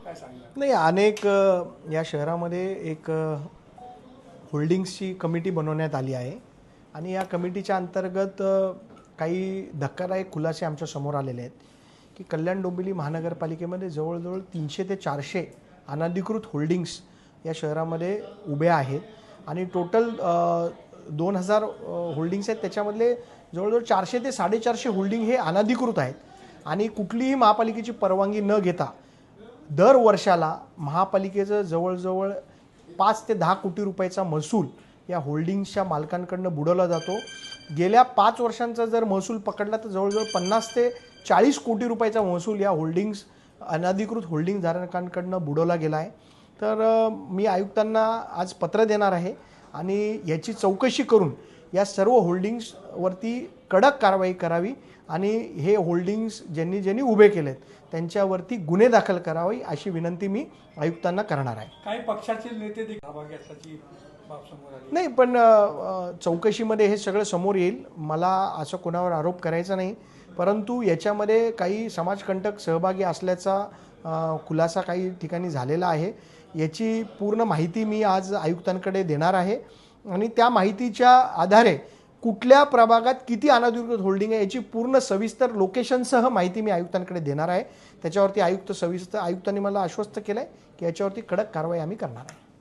काय सांगणार? नाही, अनेक या शहरामध्ये एक होल्डिंग्सची कमिटी बनवण्यात आली आहे आणि या कमिटीच्या अंतर्गत काही धक्कादायक खुलासे आमच्या समोर आलेले आहेत की कल्याण डोंबिवली महानगरपालिकेमध्ये जवळजवळ 300 ते 400 अनधिकृत होल्डिंग्स या शहरामध्ये उभे आहेत आणि टोटल 2000 होल्डिंग्स आहेत, त्याच्यामधले जवळजवळ 400 ते 450 होल्डिंग हे अनधिकृत आहेत आणि कुठलीही महापालिकेची परवानगी न घेता दर वर्षाला महापालिकेचं जवळजवळ 5 ते 10 कोटी रुपयाचा महसूल या होल्डिंग्सच्या मालकांकडनं बुडवला जातो। गेल्या 5 वर्षांचा जर महसूल पकडला तर जवळजवळ 50 ते 40 कोटी रुपयाचा महसूल या होल्डिंग्स अनधिकृत होल्डिंग धारकांकडनं बुडवला गेला आहे। तर मी आयुक्तांना आज पत्र देणार आहे आणि याची चौकशी करून या सर्व होल्डिंग्सवरती कडक कारवाई करावी आणि हे होल्डिंग्स ज्यांनी उभे केलेत त्यांच्यावरती गुन्हे दाखल करावे अशी विनंती मी आयुक्तांना करणार आहे। काही पक्षाचे नेते देखील सहभागी असल्याची बाब समोर आली नाही, पण चौकशीमध्ये हे सगळं समोर येईल। मला असं कोणावर आरोप करायचा नाही, परंतु याच्यामध्ये काही समाजकंटक सहभागी असल्याचा खुलासा काही ठिकाणी झालेला आहे। याची पूर्ण माहिती मी आज आयुक्तांकडे देणार आहे आणि त्या माहितीच्या आधारे कुठल्या प्रभागात किती अनधिकृत होल्डिंग आहे याची पूर्ण सविस्तर लोकेशनसह माहिती मी आयुक्तांकडे देणार आहे। त्याच्यावरती आयुक्तांनी मला आश्वस्त केलं आहे की याच्यावरती कडक कारवाई आम्ही करणार आहे।